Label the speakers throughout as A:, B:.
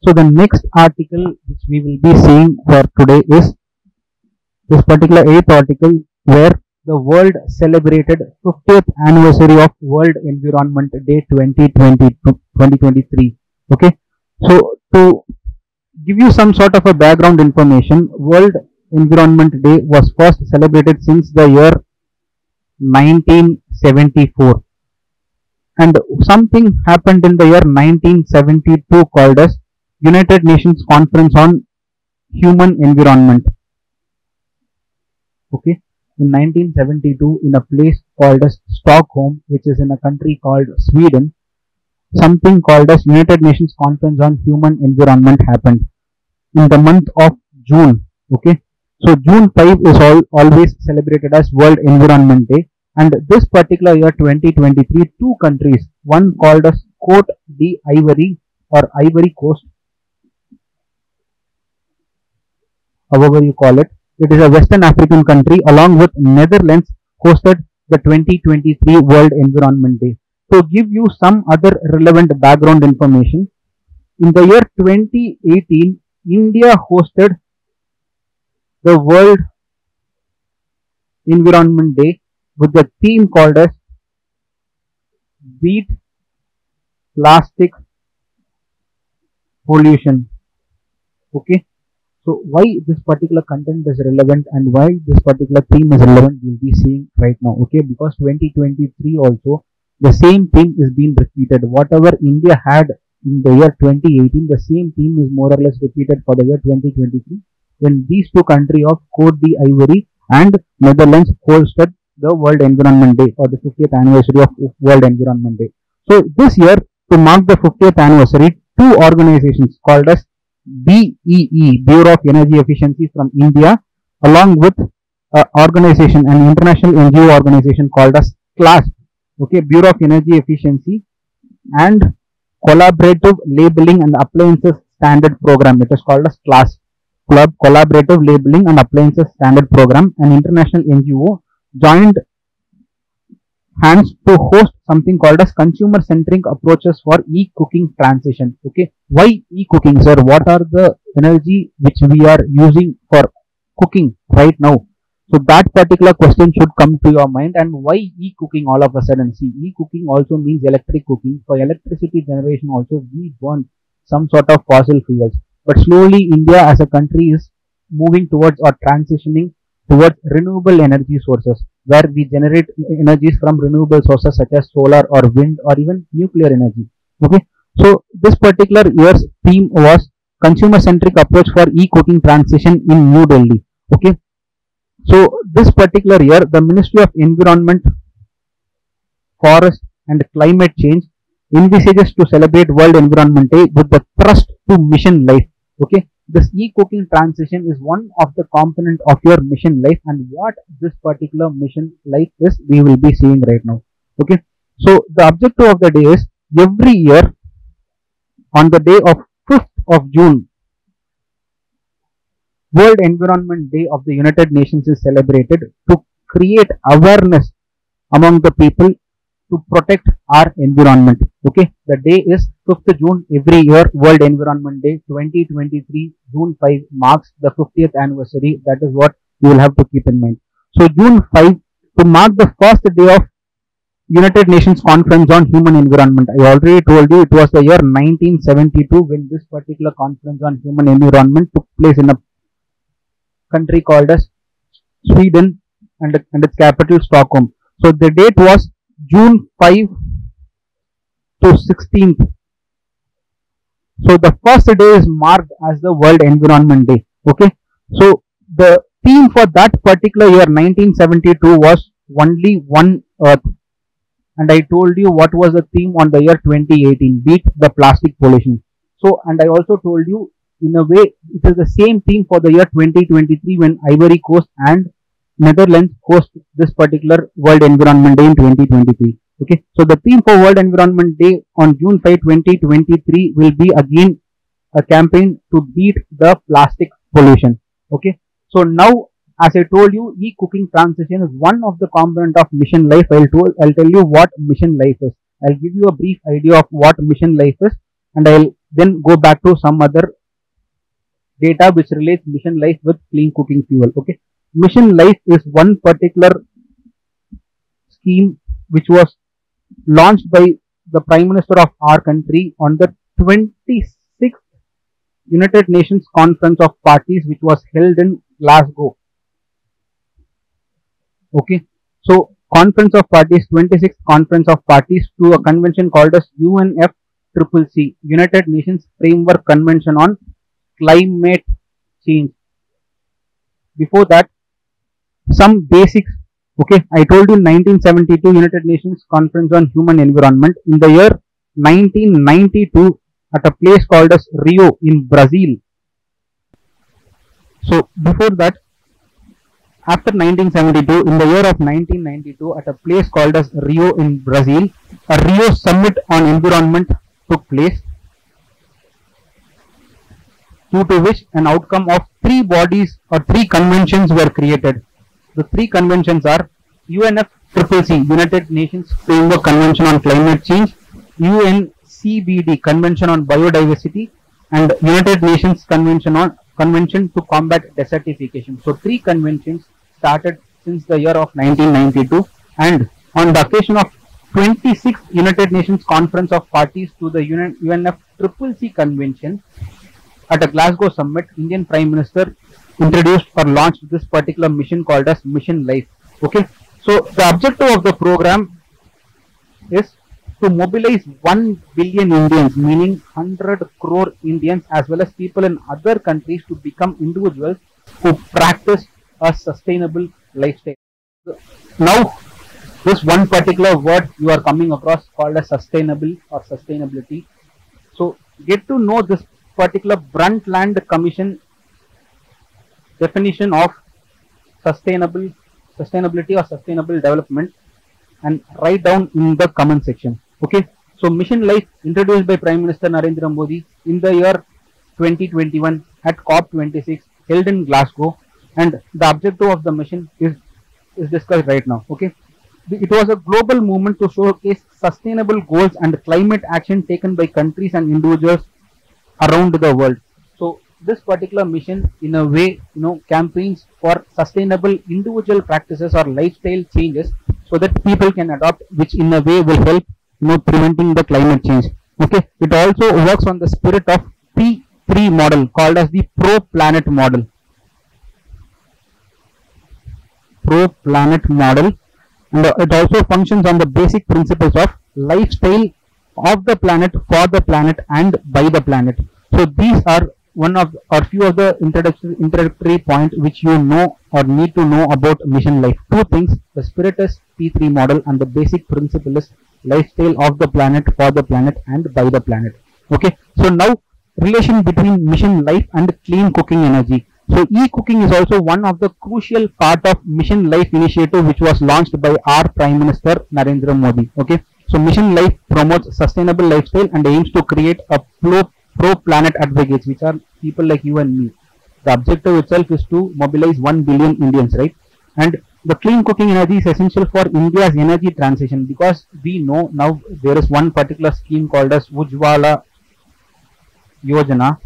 A: So the next article which we will be seeing for today is this particular 8th article, where the world celebrated 50th anniversary of World Environment Day 2023. Okay, so to give you some sort of a background information, World Environment Day was first celebrated since the year 1974, and something happened in the year 1972 called as United Nations Conference on Human Environment. Okay, in 1972, in a place called as Stockholm, which is in a country called Sweden, something called as United Nations Conference on Human Environment happened in the month of June. Okay, so June 5 is always celebrated as World Environment Day, and this particular year 2023, two countries, one called as Cote d'Ivoire or Ivory Coast, however you call it, it is a Western African country, along with Netherlands, hosted the 2023 World Environment Day. To give you some other relevant background information, in the year 2018, India hosted the World Environment Day with the theme called as Beat Plastic Pollution. Okay, so why this particular content is relevant and why this particular theme is relevant, we'll be seeing right now. Okay, because 2023 also the same theme is being repeated. Whatever India had in the year 2018, the same theme is more or less repeated for the year 2023, when these two countries of Cote d'Ivoire and Netherlands hosted the World Environment Day, or the 50th anniversary of World Environment Day. So this year, to mark the 50th anniversary, two organizations called as BEE, Bureau of Energy Efficiency from India, along with organization, an international NGO organization called as CLASP, okay, Bureau of Energy Efficiency and Collaborative Labeling and Appliances Standard Program, it is called as CLASP, Collaborative Labeling and Appliances Standard Program, an international NGO, joined hands to host something called as consumer centric approaches for e-cooking transition. Okay, why e-cooking, sir? What are the energy which we are using for cooking right now? So that particular question should come to your mind. And why e-cooking all of a sudden? See, e-cooking also means electric cooking. For electricity generation also we burn some sort of fossil fuels, but slowly India as a country is moving towards or transitioning towards renewable energy sources, where we generate energies from renewable sources such as solar or wind or even nuclear energy. Okay, so this particular year's theme was consumer centric approach for e-cooking transition in New Delhi. Okay, so this particular year the Ministry of Environment, Forest and Climate Change envisages to celebrate World Environment Day with the thrust to mission life. Okay, this e-cooking transition is one of the component of your mission life, and what this particular mission life is, we will be seeing right now. Okay, so the objective of the day is, every year on the day of 5th of June, World Environment Day of the United Nations is celebrated to create awareness among the people to protect our environment. Okay, the day is 5th June every year. World Environment Day 2023 June 5 marks the 50th anniversary. That is what you will have to keep in mind. So June 5, to mark the first day of United Nations Conference on Human Environment. I already told you it was the year 1972 when this particular conference on human environment took place in a country called as Sweden, and its capital Stockholm. So the date was June 5 to 16th. So the first day is marked as the World Environment Day. Okay, so the theme for that particular year 1972 was only one Earth, and I told you what was the theme on the year 2018, beat the plastic pollution. So, and I also told you in a way it is the same theme for the year 2023 when Ivory Coast and Netherlands host this particular World Environment Day in 2023. Okay, so the theme for World Environment Day on June 5, 2023 will be again a campaign to beat the plastic pollution. Okay, so now as I told you, e-cooking transition is one of the component of mission life. I'll tell you what mission life is. I'll give you a brief idea of what mission life is, and I'll then go back to some other data which relates mission life with clean cooking fuel. Okay, mission life is one particular scheme which was launched by the Prime Minister of our country on the 26th United Nations Conference of Parties, which was held in Glasgow. Okay, so Conference of Parties, 26th Conference of Parties to a convention called as UNFCCC, United Nations Framework Convention on Climate Change. Before that, some basics. Okay, I told you 1972 United Nations Conference on Human Environment. In the year 1992, at a place called as Rio in Brazil. So before that, after 1972, in the year of 1992, at a place called as Rio in Brazil, a Rio Summit on Environment took place, due to which an outcome of three bodies or three conventions were created. The three conventions are UNFCCC, United Nations Framework Convention on Climate Change, UNCBD, Convention on Biodiversity, and United Nations Convention to Combat Desertification. So three conventions started since the year of 1992, and on the occasion of 26th United Nations Conference of Parties to the UNFCCC Convention at a Glasgow Summit, Indian Prime Minister introduced or launched this particular mission called as Mission Life. Okay, so the objective of the program is to mobilize 1 billion Indians, meaning 100 crore Indians, as well as people in other countries, to become individuals who practice a sustainable lifestyle. Now, this one particular word you are coming across called as sustainable or sustainability. So get to know this particular Brundtland Commission definition of sustainability or sustainable development and write down in the comment section. Okay, so Mission Life introduced by Prime Minister Narendra Modi in the year 2021 at COP26 held in Glasgow, and the objective of the mission is discussed right now. Okay, it was a global movement to showcase sustainable goals and climate action taken by countries and individuals around the world. So this particular mission, in a way, campaigns for sustainable individual practices or lifestyle changes so that people can adopt, which in a way will help preventing the climate change. Okay, it also works on the spirit of P3 model called as the pro-planet model. Pro-planet model, and it also functions on the basic principles of lifestyle of the planet, for the planet, and by the planet. So these are one of or few of the introductory points which you know or need to know about Mission Life. Two things: the spirit is P3 model, and the basic principle is lifestyle of the planet, for the planet, and by the planet. Okay, so now relation between Mission Life and clean cooking energy. So e-cooking is also one of the crucial part of Mission Life initiative, which was launched by our Prime Minister Narendra Modi. Okay, so Mission Life promotes sustainable lifestyle and aims to create a pro-planet advocates, which are people like you and me. The objective itself is to mobilize 1 billion Indians, right? And the clean cooking energy is essential for India's energy transition, because we know now there is one particular scheme called as Ujjwala Yojana,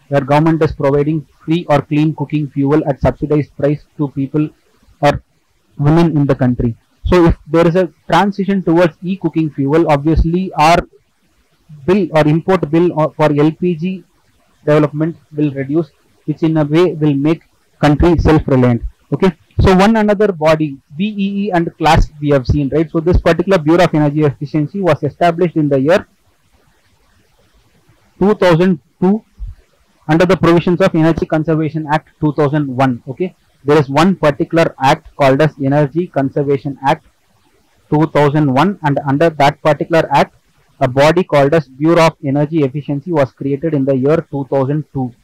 A: where government is providing free or clean cooking fuel at subsidized price to people or women in the country. So if there is a transition towards e-cooking fuel, obviously our bill or import bill for LPG development will reduce, which in a way will make country self-reliant. Okay, so one another body, BEE and CLASP, we have seen, right? So this particular Bureau of Energy Efficiency was established in the year 2002 under the provisions of Energy Conservation Act 2001. Okay, there is one particular act called as Energy Conservation Act 2001, and under that particular act, a body called as Bureau of Energy Efficiency was created in the year 2002.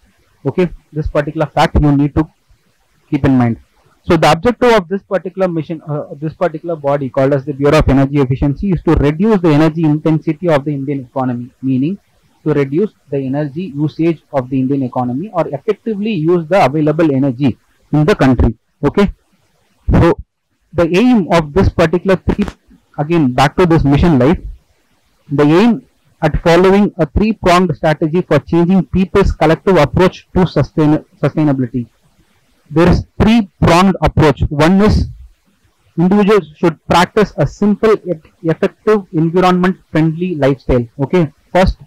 A: Okay, this particular fact you need to keep in mind. So the objective of this particular mission, this particular body called as the Bureau of Energy Efficiency, is to reduce the energy intensity of the Indian economy, meaning to reduce the energy usage of the Indian economy or effectively use the available energy in the country. Okay, so the aim of this particular again back to this Mission Life, the aim at following a three-pronged strategy for changing people's collective approach to sustainability. There is three-pronged approach. One is individuals should practice a simple yet effective environment-friendly lifestyle. Okay, first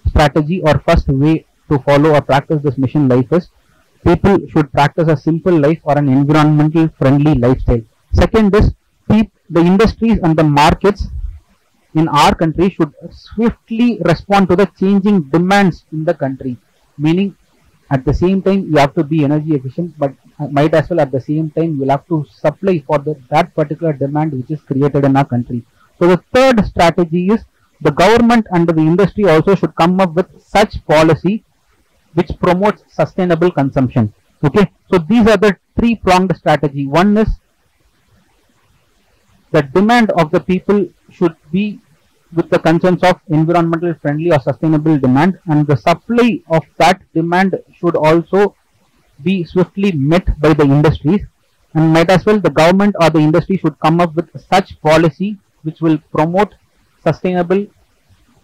A: strategy or first way to follow or practice this mission life is people should practice a simple life or an environmental friendly lifestyle. Second is the industries and the markets in our country should swiftly respond to the changing demands in the country. Meaning, at the same time, you have to be energy efficient, but might as well at the same time, you'll have to supply for that particular demand which is created in our country. So the third strategy is the government and the industry also should come up with such policy which promotes sustainable consumption. Okay, so these are the three-pronged strategy. One is the demand of the people should be with the concerns of environmental friendly or sustainable demand, and the supply of that demand should also be swiftly met by the industries, and might as well the government or the industry should come up with such policy which will promote sustainable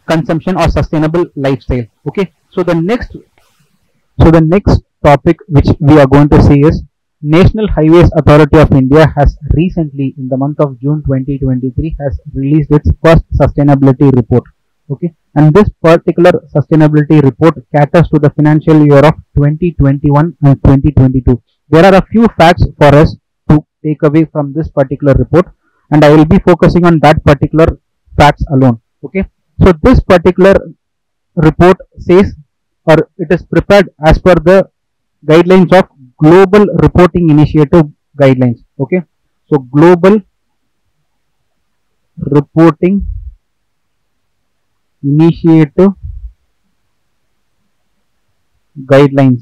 A: consumption or sustainable lifestyle. Okay, so the next topic which we are going to see is National Highways Authority of India has recently, in the month of June 2023, has released its first sustainability report. Okay, and this particular sustainability report caters to the financial year of 2021 and 2022. There are a few facts for us to take away from this particular report, and I will be focusing on that particular facts alone. Okay, so this particular report says, or it is prepared as per the guidelines of Global Reporting Initiative guidelines. Okay, so Global Reporting Initiative guidelines.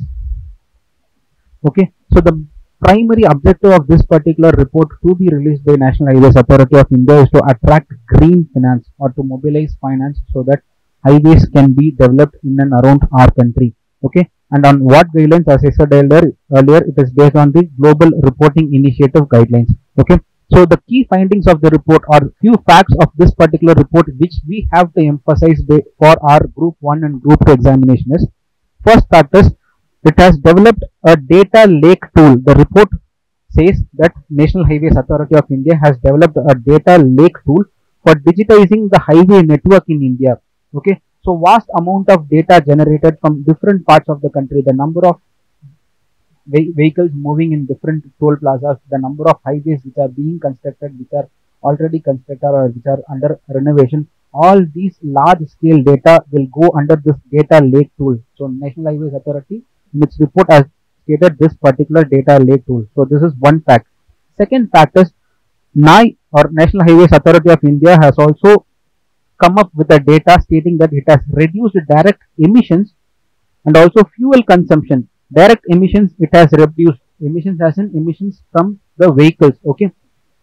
A: Okay, so the primary objective of this particular report to be released by National Highways Authority of India is to attract green finance or to mobilize finance so that highways can be developed in and around our country. Okay, and on what guidelines? As I said earlier, it is based on the Global Reporting Initiative guidelines. Okay, so the key findings of the report are few facts of this particular report which we have to emphasize for our Group 1 and Group 2 examination is, first fact is, it has developed a data lake tool. The report says that National Highways Authority of India has developed a data lake tool for digitizing the highway network in India. Okay, so vast amount of data generated from different parts of the country, the number of vehicles moving in different toll plazas, the number of highways which are being constructed, which are already constructed or which are under renovation, all these large scale data will go under this data lake tool. So National Highways Authority in its report has stated this particular data lake tool. So this is one fact. Second fact is NHAI or National Highways Authority of India has also come up with the data stating that it has reduced direct emissions and also fuel consumption. Direct emissions, it has reduced emissions as in emissions from the vehicles. Okay,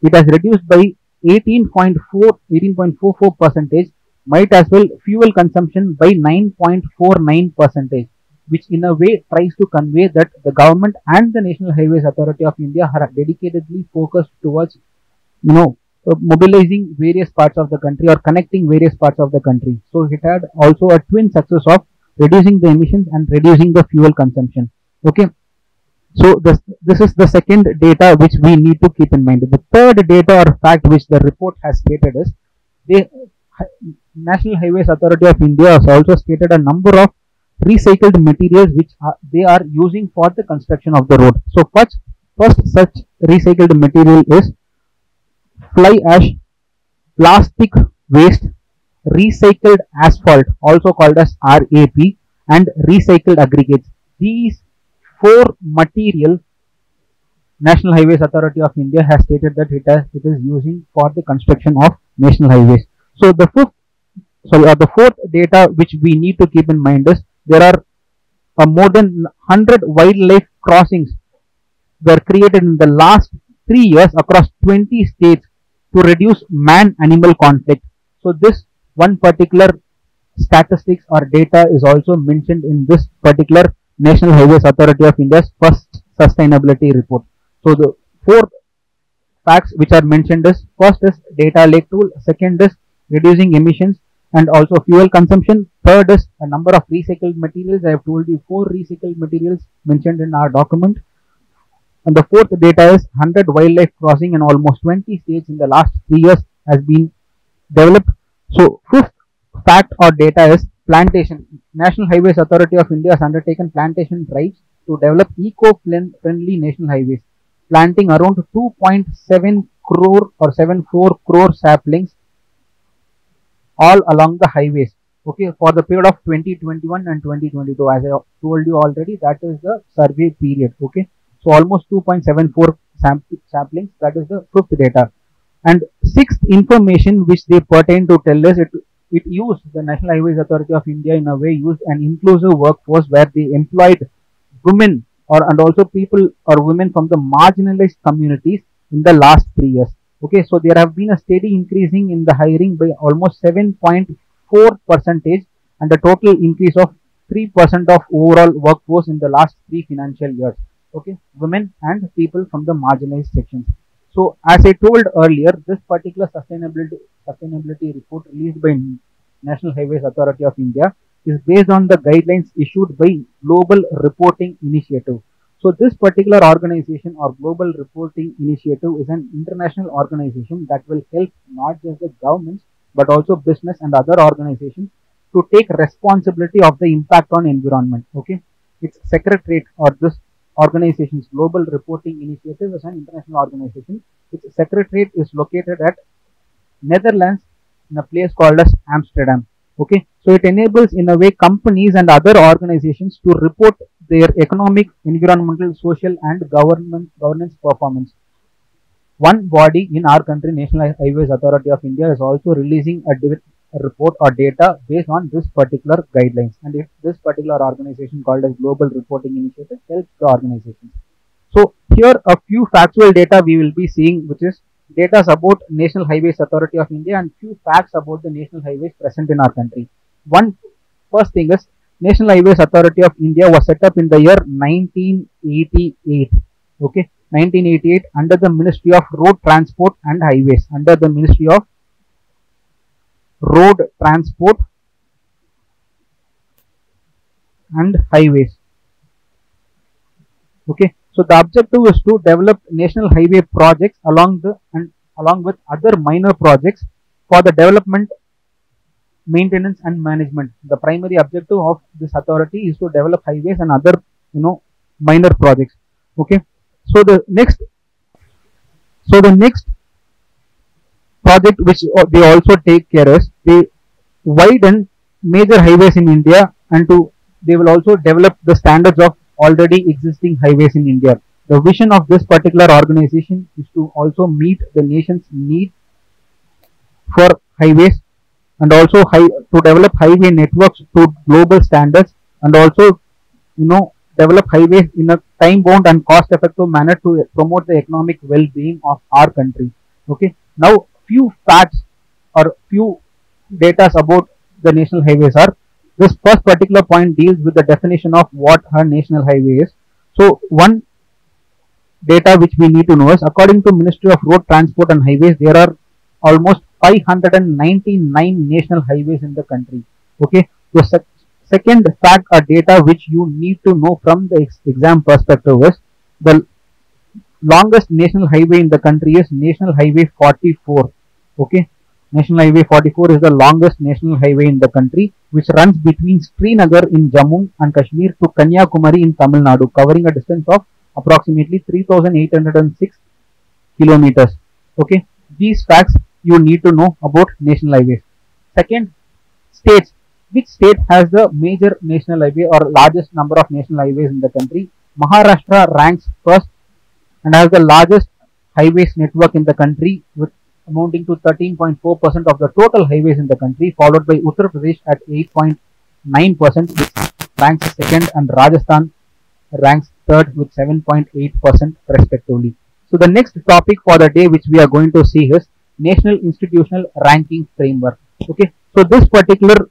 A: it has reduced by 18.44 percentage. Might as well fuel consumption by 9.49 percentage, which in a way tries to convey that the government and the National Highways Authority of India are dedicatedly focused towards, mobilizing various parts of the country or connecting various parts of the country. So it had also a twin success of reducing the emissions and reducing the fuel consumption. Okay, so this is the second data which we need to keep in mind. The third data or fact which the report has stated is, the National Highways Authority of India has also stated a number of recycled materials which they are using for the construction of the road. So first such recycled material is fly ash, plastic waste, recycled asphalt, also called as RAP, and recycled aggregates. These four materials National Highways Authority of India has stated that it is using for the construction of national highways. So the fourth data which we need to keep in mind is, there are more than 100 wildlife crossings were created in the last 3 years across 20 states to reduce man-animal conflict. So this one particular statistics or data is also mentioned in this particular National Highways Authority of India's first sustainability report. So the four facts which are mentioned is, first is data lake tool, second is reducing emissions, and also fuel consumption. Third is a number of recycled materials. I have told you 4 recycled materials mentioned in our document. And the fourth data is 100 wildlife crossing in almost 20 states in the last 3 years has been developed. So fifth fact or data is plantation. National Highways Authority of India has undertaken plantation drives to develop eco-friendly national highways, planting around 2.7 crore or 74 crore saplings all along the highways. Okay, for the period of 2021 and 2022, as I told you already, that is the survey period. Okay, so almost 2.74 saplings. That is the fifth data. And sixth information which they pertain to tell us, it used the National Highways Authority of India in a way used an inclusive workforce where they employed women and also people or women from the marginalized communities in the last 3 years. Okay, so there have been a steady increasing in the hiring by almost 7.4 percentage and a total increase of 3% of overall workforce in the last 3 financial years. Okay, women and people from the marginalized sections. So as I told earlier, this particular sustainability report released by National Highways Authority of India is based on the guidelines issued by Global Reporting Initiative. So this particular organization or Global Reporting Initiative is an international organization that will help not just the governments but also business and other organizations to take responsibility of the impact on environment. Okay, its secretariat or this organization's Global Reporting Initiative is an international organization. Its secretariat is located at Netherlands in a place called as Amsterdam. Okay, so it enables in a way companies and other organizations to report their economic, environmental, social and governance performance. One body in our country, National Highways Authority of India, is also releasing a report or data based on this particular guidelines, and if this particular organization called as Global Reporting Initiative helps the organization. So here a few factual data we will be seeing, which is data about National Highways Authority of India and few facts about the national highways present in our country. First thing is National Highways Authority of India was set up in the year 1988. Okay, 1988 under the Ministry of Road Transport and Highways. Under the Ministry of Road Transport and Highways. Okay, so the objective is to develop national highway projects along with other minor projects for the development, maintenance and management. The primary objective of this authority is to develop highways and other minor projects. Okay, so the next project which they also take care is they widen major highways in India, and they will also develop the standards of already existing highways in India. The vision of this particular organization is to also meet the nation's need for highways and also to develop highway networks to global standards, and also develop highways in a time bound and cost effective manner to promote the economic well-being of our country. Okay, now few facts or few data about the national highways are, this first particular point deals with the definition of what a national highway is. So one data which we need to know is, according to Ministry of Road Transport and Highways, there are almost 599 national highways in the country. Okay, the second fact or data which you need to know from the exam perspective is, the longest national highway in the country is National Highway 44. Okay, National Highway 44 is the longest national highway in the country, which runs between Srinagar in Jammu and Kashmir to Kanyakumari in Tamil Nadu, covering a distance of approximately 3,806 kilometers. Okay, these facts you need to know about national highways. Second, states. Which state has the major national highway or largest number of national highways in the country? Maharashtra ranks first and has the largest highways network in the country, with amounting to 13.4% of the total highways in the country, followed by Uttar Pradesh at 8.9%, which ranks second, and Rajasthan ranks third with 7.8% respectively. So the next topic for the day which we are going to see is National Institutional Ranking Framework. Okay, so this particular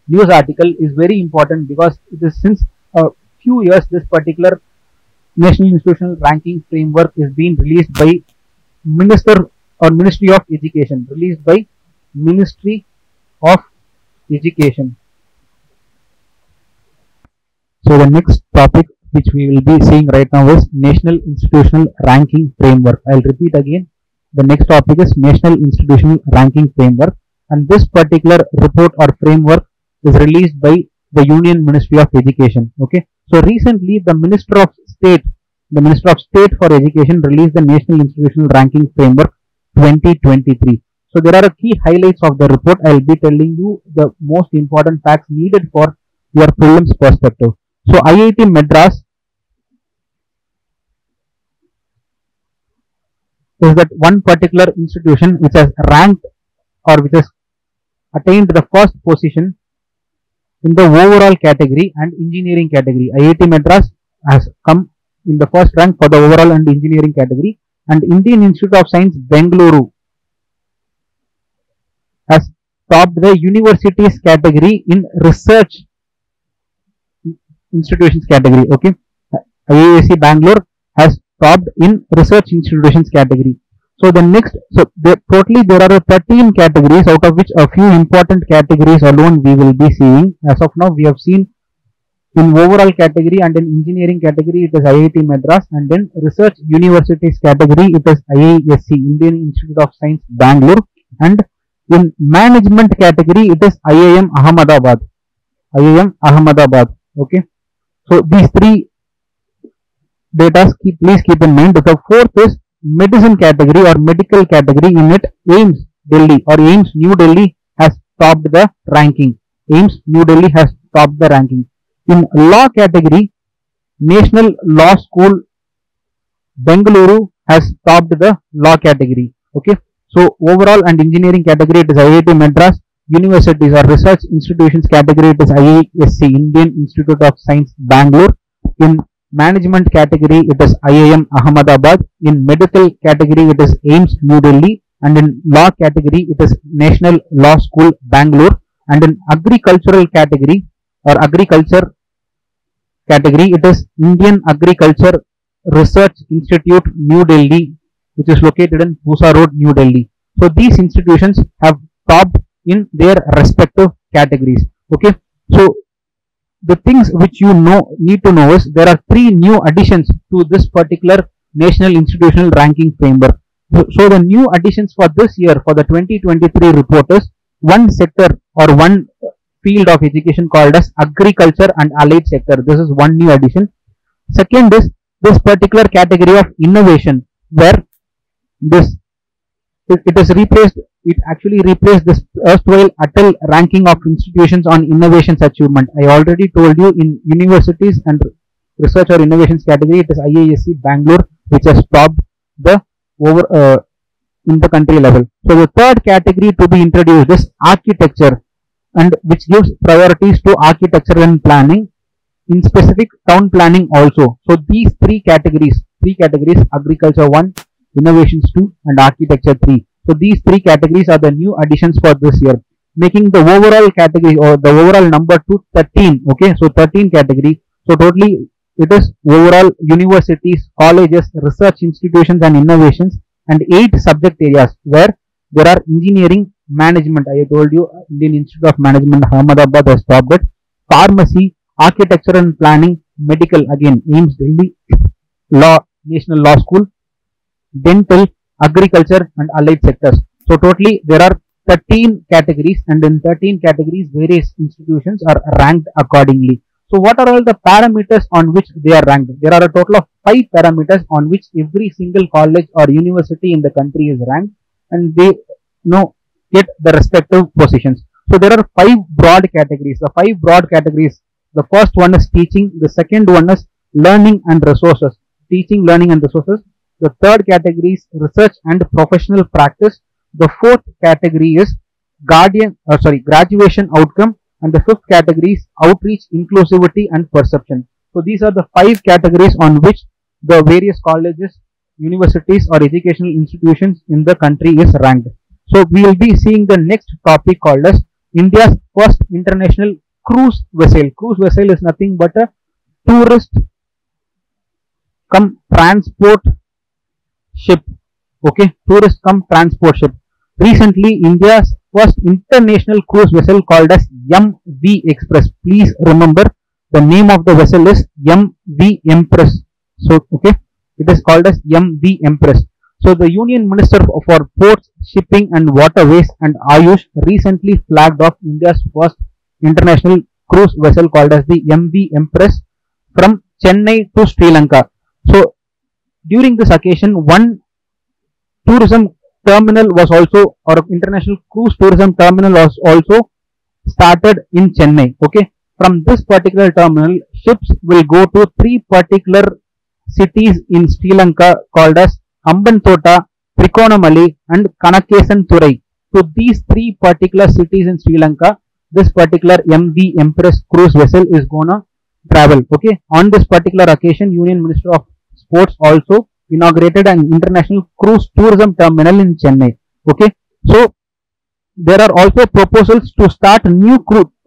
A: news article is very important because it is since a few years this particular National Institutional Ranking Framework is being released by Ministry of Education, released by Ministry of education. So the next topic which we will be seeing right now is National Institutional Ranking Framework. I'll repeat again. The next topic is National Institutional Ranking Framework, and this particular report or framework is released by the Union Ministry of Education. Okay. So recently the Minister of State for Education released the National Institutional Ranking Framework 2023. So there are key highlights of the report. I will be telling you the most important facts needed for your prelims perspective. So IIT Madras is that one particular institution which has ranked or which has attained the first position in the overall category and engineering category. IIT Madras has come in the first rank for the overall and engineering category, and Indian Institute of Science Bengaluru has topped the universities category in research institutions category. Okay, IISc Bangalore has topped in research institutions category. So the next, totally there are 13 categories, out of which a few important categories alone we will be seeing. As of now, we have seen in overall category and in engineering category it is IIT Madras, and then research universities category it is IISc Indian Institute of Science Bangalore, and in management category it is IIM Ahmedabad. Okay, so these three data please keep in mind. The fourth is medicine category or medical category. In it, AIIMS Delhi or AIIMS New Delhi has topped the ranking. AIIMS New Delhi has topped the ranking. In law category, National Law School Bengaluru has topped the law category. Okay, so overall and engineering category it is IIT Madras. Universities or research institutions category it is IISc Indian Institute of Science Bangalore. In management category it is IIM Ahmedabad. In medical category it is AIIMS New Delhi, and in law category it is National Law School Bangalore, and in agricultural category or agriculture category it is Indian Agriculture Research Institute New Delhi, which is located in Pusa Road, New Delhi. So these institutions have topped in their respective categories. Okay, so the things which you need to know is there are three new additions to this particular National Institutional Ranking Framework. So the new additions for this year for the 2023 report is one sector or one field of education called as agriculture and allied sector. This is one new addition. Second is this particular category of innovation, where it actually replaced this erstwhile Atal ranking of institutions on innovations achievement. I already told you in universities and research or innovations category it is IISc Bangalore which has topped the in the country level. So the third category to be introduced is architecture, and which gives priorities to architecture and planning, in specific town planning also. So these three categories, agriculture 1, innovations 2 and architecture 3. So these three categories are the new additions for this year, making the overall category or the overall number to 13. Okay, so 13 category. So totally it is overall universities, colleges, research institutions and innovations, and 8 subject areas where there are engineering, management. I told you Indian Institute of Management Ahmedabad has topped it. Pharmacy, architecture and planning, medical again AIIMS Delhi, law National Law School, dental, agriculture and allied sectors. So totally there are 13 categories, and in 13 categories various institutions are ranked accordingly. So what are all the parameters on which they are ranked? There are a total of 5 parameters on which every single college or university in the country is ranked, and they get the respective positions. So there are 5 broad categories. The 5 broad categories, the first one is teaching, the second one is learning and resources, the third category is research and professional practice, the fourth category is graduation outcome, and the fifth category is outreach, inclusivity and perception. So these are the 5 categories on which the various colleges, universities or educational institutions in the country is ranked. So we will be seeing the next topic called as India's first international cruise vessel. Cruise vessel is nothing but a tourist cum transport ship. Okay, tourist cum transport ship. Recently, India's first international cruise vessel called as MV Express. Please remember the name of the vessel is MV Empress. So, okay, it is called as MV Empress. So, the Union Minister for Ports, Shipping and Waterways and Ayush recently flagged off India's first international cruise vessel called as the MV Empress from Chennai to Sri Lanka. So, during this occasion, one tourism terminal was also, or international cruise tourism terminal was also started in Chennai. Okay, from this particular terminal, ships will go to three particular cities in Sri Lanka called as Ambantota, Trikonamali and Kanakesanthurai. So these three particular cities in Sri Lanka, this particular MV Empress cruise vessel is gonna travel. Okay, on this particular occasion, Union Minister of Sports also inaugurated an international cruise tourism terminal in Chennai. Okay, so there are also proposals to start new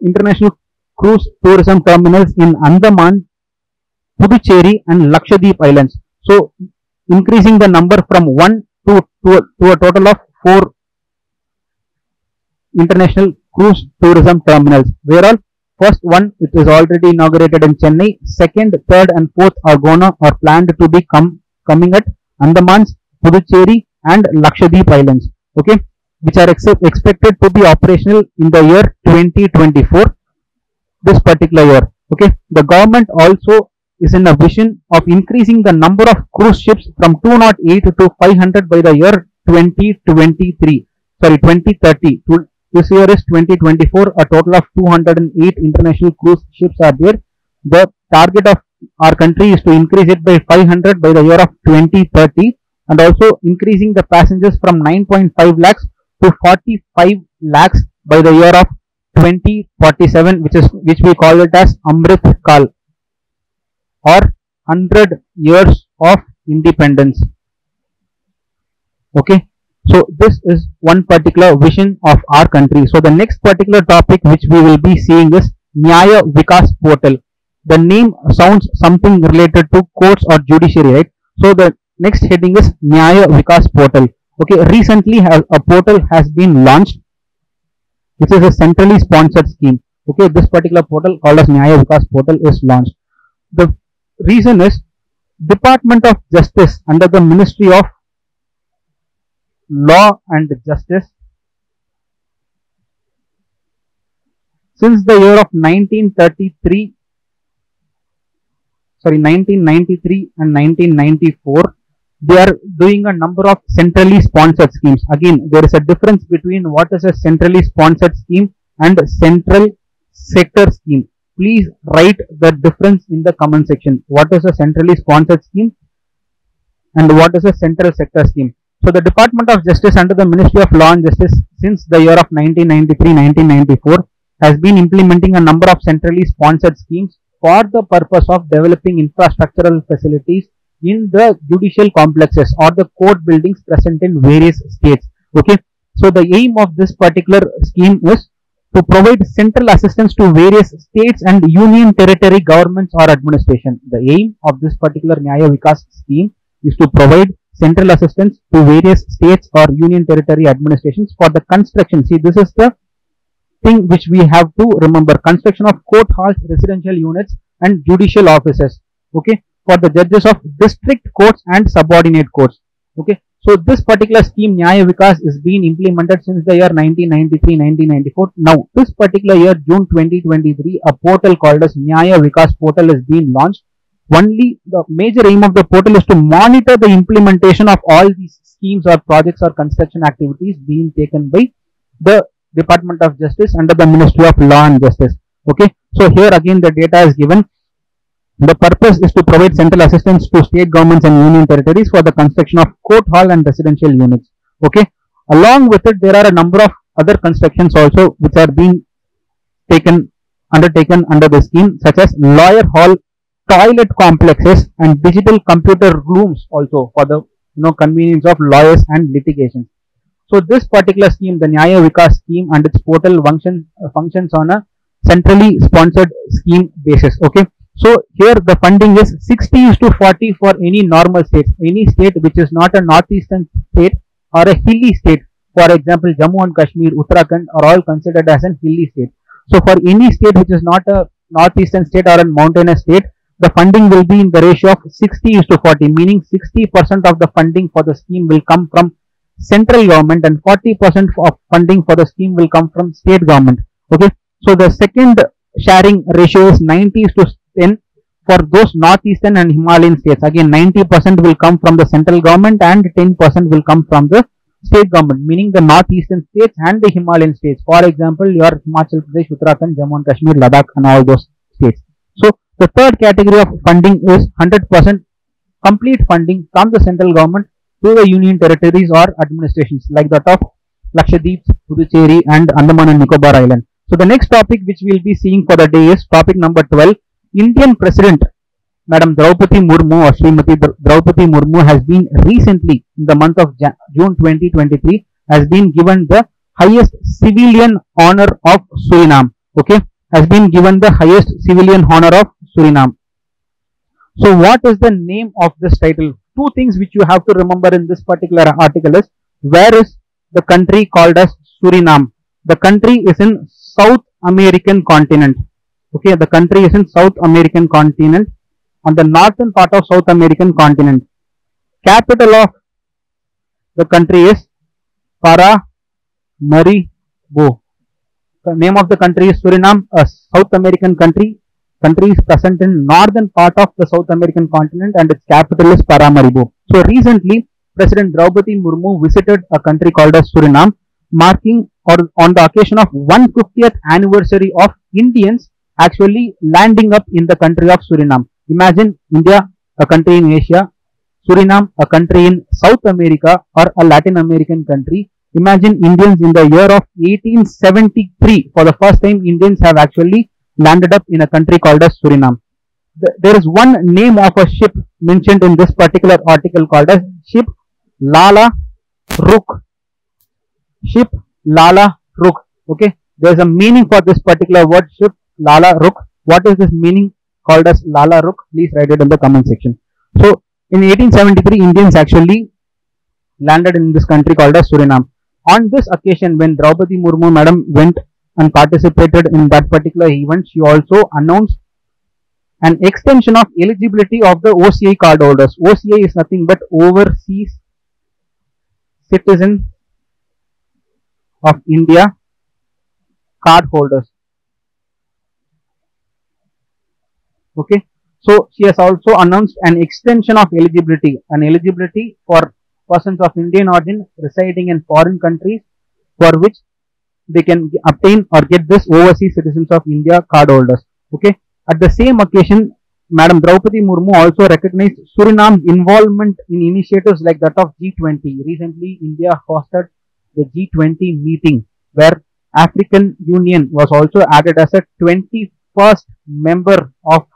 A: international cruise tourism terminals in Andaman, Puducherry and Lakshadweep Islands. So increasing the number from 1 to a total of 4 international cruise tourism terminals. Whereas first one, it is already inaugurated in Chennai. Second, third and fourth are planned to be coming at Andamans, Puducherry and Lakshadweep Islands. Okay, which are expected to be operational in the year 2024, this particular year. Okay, the government also is in a vision of increasing the number of cruise ships from 208 to 500 by the year 2030. This year is 2024. A total of 208 international cruise ships are there. The target of our country is to increase it by 500 by the year of 2030, and also increasing the passengers from 9.5 lakhs to 45 lakhs by the year of 2047, which we call it as Amrit Kal, or 100 years of independence. Okay, so this is one particular vision of our country. So the next particular topic which we will be seeing is Nyaya Vikas Portal. The name sounds something related to courts or judiciary, right? So the next heading is Nyaya Vikas Portal. Okay, recently a portal has been launched, which is a centrally sponsored scheme. Okay, this particular portal called as Nyaya Vikas Portal is launched. The reason is Department of Justice under the Ministry of Law and Justice, since the year of 1993 and 1994, they are doing a number of centrally sponsored schemes. Again, there is a difference between what is a centrally sponsored scheme and central sector scheme. Please write the difference in the comment section. What is a centrally sponsored scheme and what is a central sector scheme? So the Department of Justice under the Ministry of Law and Justice since the year of 1993-1994 has been implementing a number of centrally sponsored schemes for the purpose of developing infrastructural facilities in the judicial complexes or the court buildings present in various states. Okay, so the aim of this particular scheme is to provide central assistance to various states and union territory governments or administration. The aim of this particular Nyaya Vikas scheme is to provide central assistance to various states or union territory administrations for the construction. See, this is the thing which we have to remember: construction of court halls, residential units and judicial offices. Okay, for the judges of district courts and subordinate courts. Okay, so this particular scheme Nyaya Vikas is being implemented since the year 1993-1994. Now this particular year, June 2023, a portal called as Nyaya Vikas Portal is being launched. Only the major aim of the portal is to monitor the implementation of all these schemes or projects or construction activities being taken by the Department of Justice under the Ministry of Law and Justice. Okay, so here again the data is given. The purpose is to provide central assistance to state governments and union territories for the construction of court hall and residential units. Okay, along with it, there are a number of other constructions also which are being undertaken under the scheme, such as lawyer hall, toilet complexes and digital computer rooms also for the convenience of lawyers and litigation. So this particular scheme, the Nyaya Vikas scheme and its portal functions on a centrally sponsored scheme basis. Okay, so here the funding is 60:40 for any normal state, any state which is not a northeastern state or a hilly state. For example, Jammu and Kashmir, Uttarakhand are all considered as an hilly state. So for any state which is not a northeastern state or a mountainous state, the funding will be in the ratio of 60:40, meaning 60% of the funding for the scheme will come from central government and 40% of funding for the scheme will come from state government. Okay, so the second sharing ratio is 90:10 for those northeastern and Himalayan states. Again, 90% will come from the central government and 10% will come from the state government, meaning the northeastern states and the Himalayan states. For example, your Himachal Pradesh, Uttarakhand, Jammu and Kashmir, Ladakh and all those states. So the third category of funding is 100% complete funding from the central government to the union territories or administrations like that of Lakshadweep, Puducherry and Andaman and Nicobar Island. So the next topic which we will be seeing for the day is topic number 12. Indian President Madam Draupadi Murmu or Srimati Draupadi Murmu has been recently in the month of June 2023 has been given the highest civilian honor of Suriname. Okay, has been given the highest civilian honor of Suriname. So what is the name of this title? Two things which you have to remember in this particular article is, where is the country called as Suriname? The country is in South American continent. Okay, the country is in South American continent, on the northern part of South American continent. Capital of the country is Paramaribo. The name of the country is Suriname, a South American country. Country is present in northern part of the South American continent and its capital is Paramaribo. So recently, President Draupadi Murmu visited a country called as Suriname, marking or on the occasion of 150th anniversary of Indians actually landing up in the country of Suriname. Imagine India, a country in Asia, Suriname, a country in South America or a Latin American country. Imagine Indians in the year of 1873. For the first time, Indians have actually landed up in a country called as Suriname. There is one name of a ship mentioned in this particular article called as ship Lala Rook. Ship Lala Rook. Okay, there is a meaning for this particular word, ship Lala Rook. What is this meaning called as Lala Rook? Please write it in the comment section. So in 1873, Indians actually landed in this country called as Suriname. On this occasion, when Draupadi Murmu madam went and participated in that particular event, she also announced an extension of eligibility of the OCI card holders. OCI is nothing but Overseas Citizen of India card holders. Okay, so she has also announced an extension of eligibility for persons of Indian origin residing in foreign countries, for which they can obtain or get this Overseas Citizens of India card holders. Okay, at the same occasion, Madam Draupadi Murmu also recognized Suriname's involvement in initiatives like that of G20. Recently, India hosted the G20 meeting, where African Union was also added as a 21st member of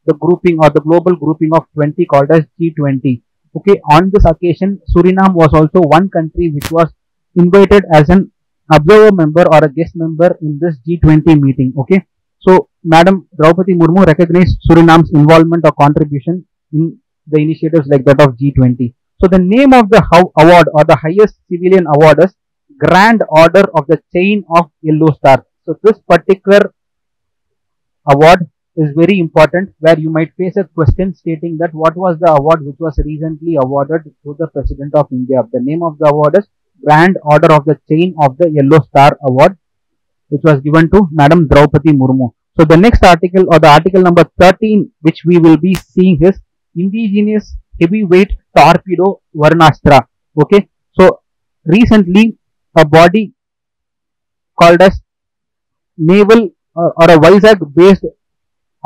A: the grouping or the global grouping of 20 called as G20. Okay, on this occasion, Suriname was also one country which was invited as an observer member or a guest member in this G20 meeting. Okay, so Madam Draupadi Murmu recognized Suriname's involvement or contribution in the initiatives like that of G20. So the name of the award or the highest civilian award is Grand Order of the Chain of Yellow Star. So this particular award is very important, where you might face a question stating that what was the award which was recently awarded to the President of India. The name of the award is Grand Order of the Chain of the Yellow Star Award, which was given to Madam Draupadi Murmu. So the next article or the article number 13 which we will be seeing is Indigenous Heavyweight Torpedo Varnastra. Okay, so recently a body called as Naval or a Vizag based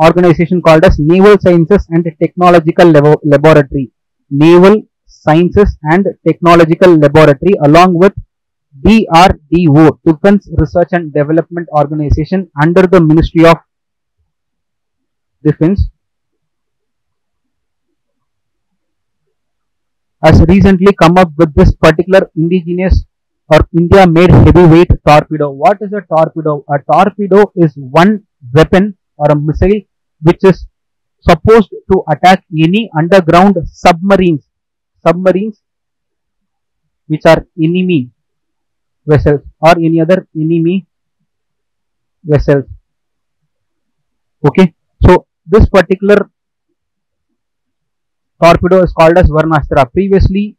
A: organization called as Naval Sciences and Technological Laboratory, Naval Sciences and Technological Laboratory, along with DRDO, Defense Research and Development Organization under the Ministry of Defense, has recently come up with this particular indigenous or India made heavyweight torpedo. What is a torpedo? A torpedo is one weapon or a missile which is supposed to attack any underground submarines which are enemy vessels or any other enemy vessels. Okay, so this particular torpedo is called as Varnastra. Previously,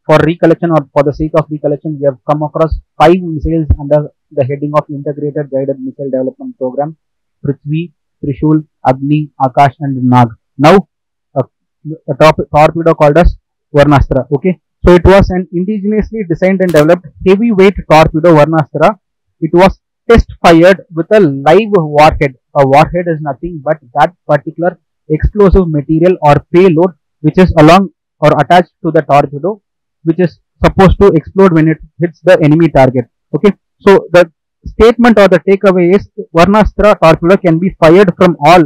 A: for recollection or for the sake of recollection, we have come across 5 missiles under the heading of Integrated Guided Missile Development Program: Prithvi, Trishul, Agni, Akash, and Nag. Now, a torpedo called as Varnastra. Okay, so it was an indigenously designed and developed heavyweight torpedo Varnastra. It was test fired with a live warhead. A warhead is nothing but that particular explosive material or payload which is along or attached to the torpedo, which is supposed to explode when it hits the enemy target. Okay, so the statement or the takeaway is Varnastra torpedo can be fired from all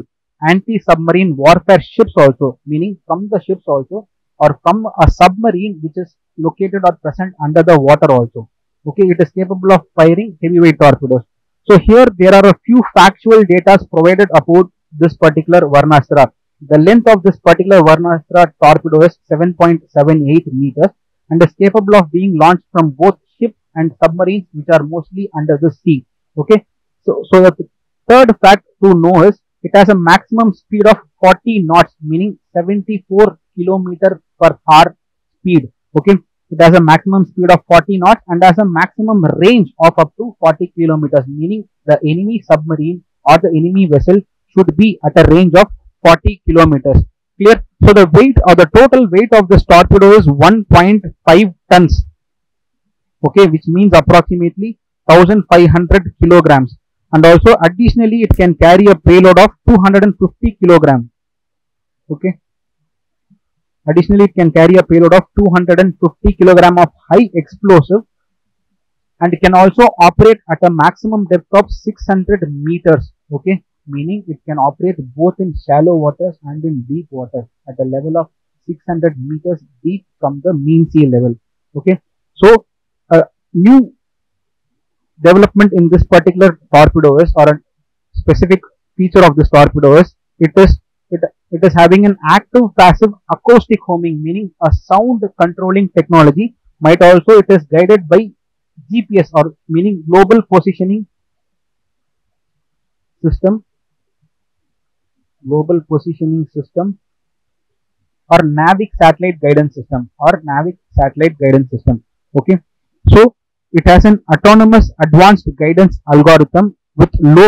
A: anti-submarine warfare ships also, meaning from the ships also, or from a submarine which is located or present under the water also. Okay, it is capable of firing heavyweight torpedoes. So here there are a few factual data provided about this particular Varnastra. The length of this particular Varnastra torpedo is 7.78 meters and is capable of being launched from both ships and submarines which are mostly under the sea. Okay, so the third fact to know is it has a maximum speed of 40 knots, meaning 74 kilometer per hour speed. Okay, it has a maximum speed of 40 knots and has a maximum range of up to 40 kilometers, meaning the enemy submarine or the enemy vessel should be at a range of 40 kilometers. Clear? So the weight or the total weight of this torpedo is 1.5 tons. Okay, which means approximately 1500 kilograms. And also additionally it can carry a payload of 250 kilograms. Okay. Additionally, it can carry a payload of 250 kg of high explosive and it can also operate at a maximum depth of 600 meters. Okay, meaning it can operate both in shallow waters and in deep waters at a level of 600 meters deep from the mean sea level. Okay, so a new development in this particular torpedo is, or a specific feature of this torpedo is, it is having an active passive acoustic homing, meaning a sound controlling technology. Might also it is guided by GPS, or meaning global positioning system, or NAVIC satellite guidance system, Okay, so it has an autonomous advanced guidance algorithm with low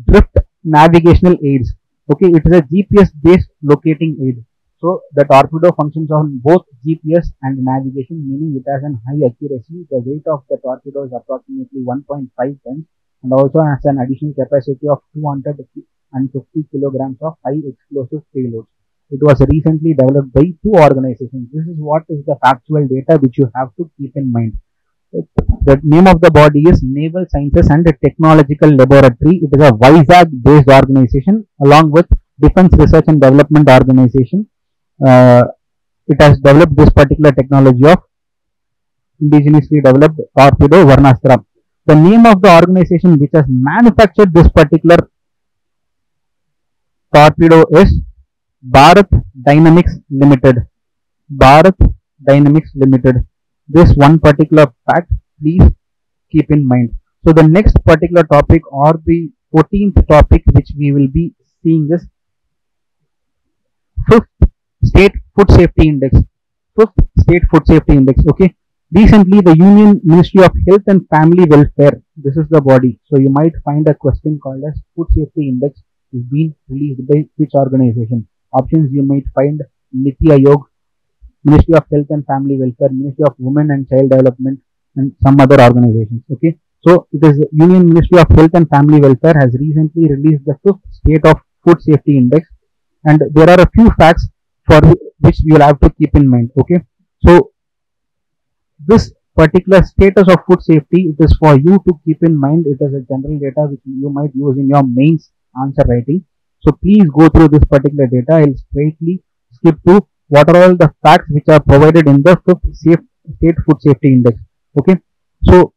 A: drift navigational aids. Okay, it is a GPS based locating aid. So the torpedo functions on both GPS and navigation, meaning it has an high accuracy. The weight of the torpedo is approximately 1.5 tons and also has an additional capacity of 250 kilograms of high explosive payloads. It was recently developed by 2 organizations. This is what is the factual data which you have to keep in mind. The name of the body is Naval Sciences and Technological Laboratory. It is a Vizag based organization along with Defense Research and Development Organization. It has developed this particular technology of indigenously developed torpedo Varnastra. The name of the organization which has manufactured this particular torpedo is Bharat Dynamics Limited. This one particular fact please keep in mind. So the next particular topic, or the 14th topic which we will be seeing, is 5th State Food Safety Index. Okay, recently the Union Ministry of Health and Family Welfare, this is the body, so you might find a question called as Food Safety Index is being released by which organization. Options you might find: Niti Aayog, Ministry of Health and Family Welfare, Ministry of Women and Child Development, and some other organizations. Okay, so it is Union Ministry of Health and Family Welfare has recently released the 5th State of Food Safety Index, and there are a few facts for which you will have to keep in mind. Okay, so this particular status of food safety, it is for you to keep in mind. It is a general data which you might use in your mains answer writing. So please go through this particular data. I will straightly skip to what are all the facts which are provided in the 5th State Food Safety Index. Okay, so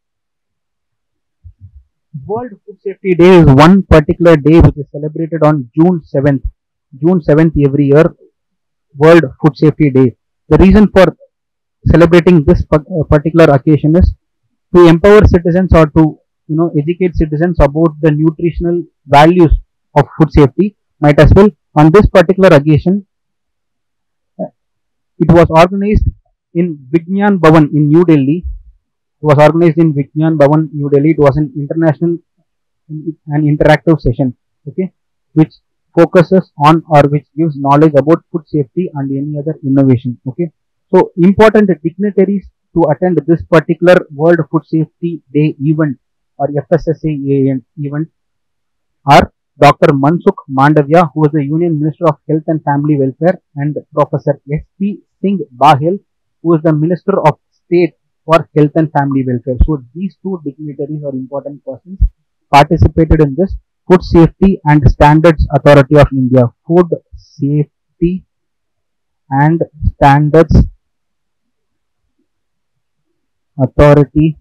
A: World Food Safety Day is one particular day which is celebrated on June 7th. Every year, World Food Safety Day. The reason for celebrating this particular occasion is to empower citizens or to educate citizens about the nutritional values of food safety. Might as well on this particular occasion, it was organized in Vignan Bhavan in New Delhi. It was organized in Vignan Bhavan, New Delhi. It was an international and interactive session, okay, which focuses on or which gives knowledge about food safety and any other innovation, okay. So important dignitaries to attend this particular World Food Safety Day event or FSSA event are Dr. Mansukh Mandavia, who is the Union Minister of Health and Family Welfare, and Professor S.P. Singh Bahel, who is the Minister of State for Health and Family Welfare. So these two dignitaries or important persons participated in this Food Safety and Standards Authority of India. Food Safety and Standards Authority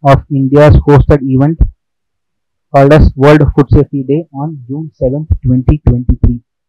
A: of India's hosted event called as World Food Safety Day on June 7th, 2023.